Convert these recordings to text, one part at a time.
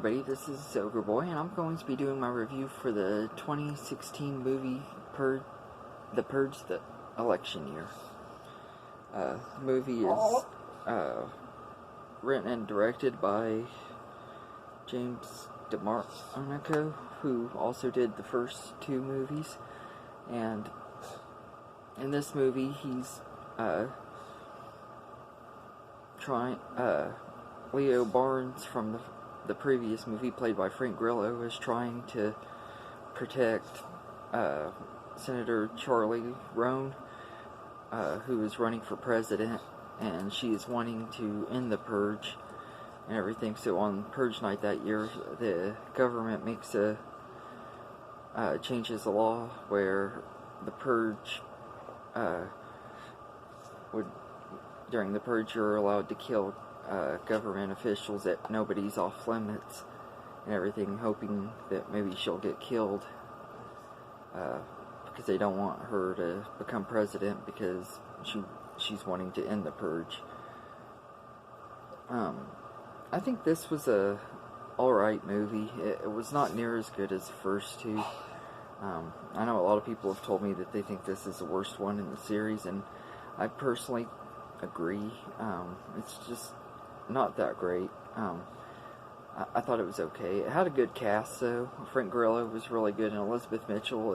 everybody, this is Ogre Boy, and I'm going to be doing my review for the 2016 movie Purge, the election year. The movie is written and directed by James DeMarco, who also did the first two movies, and in this movie he's Leo Barnes from the previous movie, played by Frank Grillo, is trying to protect Senator Charlie Roan, who is running for president, and she is wanting to end the purge and everything. So on Purge night that year, the government makes changes the law where the purge during the purge you're allowed to kill government officials that nobody's off limits and everything, hoping that maybe she'll get killed because they don't want her to become president because she's wanting to end the purge. I think this was a alright movie. It was not near as good as the first two. I know a lot of people have told me that they think this is the worst one in the series, and I personally agree. It's just not that great. I thought it was okay. It had a good cast, though. Frank Grillo was really good, and Elizabeth Mitchell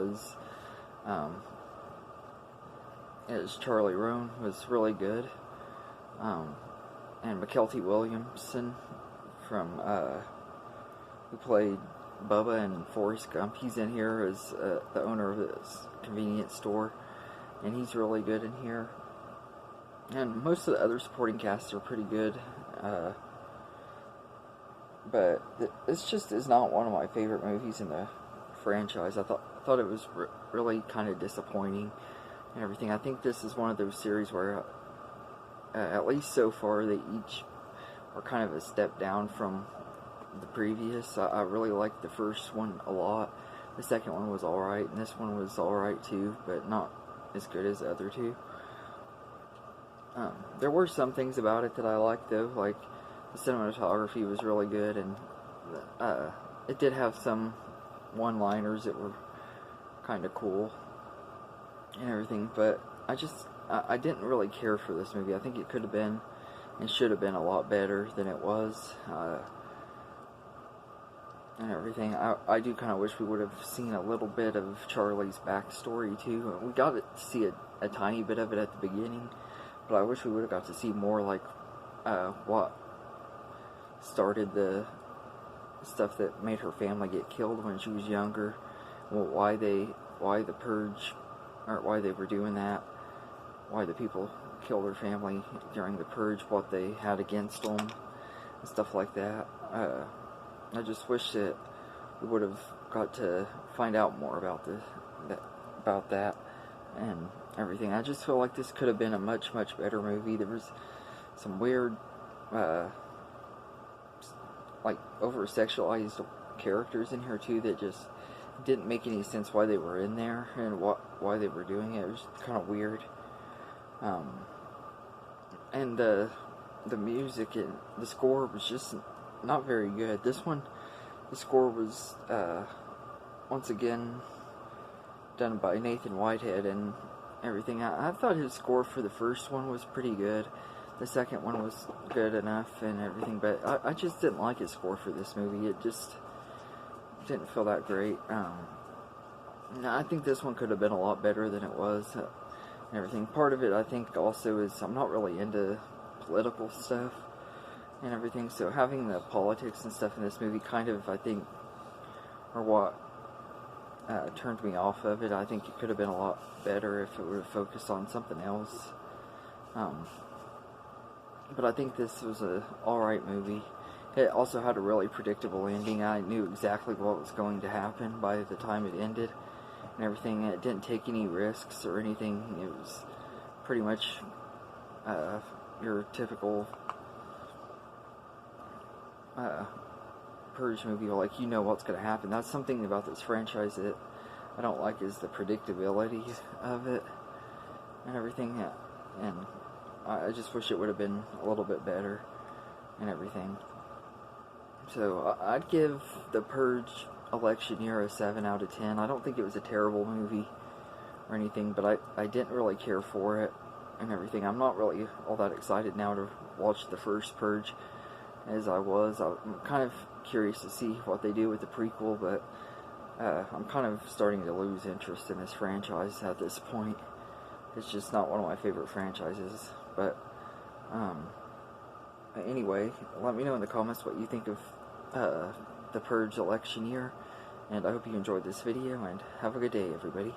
as Charlie Roan was really good. And McKelty Williamson from who played Bubba in Forrest Gump, he's in here as the owner of this convenience store, and he's really good in here. And most of the other supporting casts are pretty good, but this just is not one of my favorite movies in the franchise. I thought it was really kind of disappointing and everything. I think this is one of those series where, at least so far, they each are kind of a step down from the previous. I really liked the first one a lot. The second one was alright, and this one was alright too, but not as good as the other two. There were some things about it that I liked, though, like the cinematography was really good, and it did have some one-liners that were kind of cool and everything, but I didn't really care for this movie. I think it could have been and should have been a lot better than it was, and everything. I do kind of wish we would have seen a little bit of Charlie's backstory, too. We got to see a tiny bit of it at the beginning, but I wish we would have got to see more, like, what started the stuff that made her family get killed when she was younger, why the purge, or why they were doing that, why the people killed her family during the purge, what they had against them, and stuff like that. I just wish that we would have got to find out more about that and everything. I just feel like this could have been a much better movie. There was some weird, like, over-sexualized characters in here too that just didn't make any sense why they were in there and why they were doing it. It was kind of weird. And the music and the score was just not very good. This one, the score was once again done by Nathan Whitehead and everything. I thought his score for the first one was pretty good. The second one was good enough and everything, but I just didn't like his score for this movie. It just didn't feel that great. I think this one could have been a lot better than it was and everything. Part of it, I think, also is I'm not really into political stuff and everything, so having the politics and stuff in this movie kind of, I think, are what turned me off of it. I think it could have been a lot better if it would have focused on something else. But I think this was a alright movie. It also had a really predictable ending. I knew exactly what was going to happen by the time it ended and everything. It didn't take any risks or anything. It was pretty much your typical Purge movie, like, you know what's going to happen. That's something about this franchise that I don't like, is the predictability of it and everything, and I just wish it would have been a little bit better and everything. So I'd give the Purge election year a 7 out of 10. I don't think it was a terrible movie or anything, but I didn't really care for it and everything. I'm not really all that excited now to watch the first Purge as I was. I'm kind of curious to see what they do with the prequel, but I'm kind of starting to lose interest in this franchise at this point. It's just not one of my favorite franchises. But anyway, let me know in the comments what you think of the Purge election year, and I hope you enjoyed this video, and have a good day, everybody.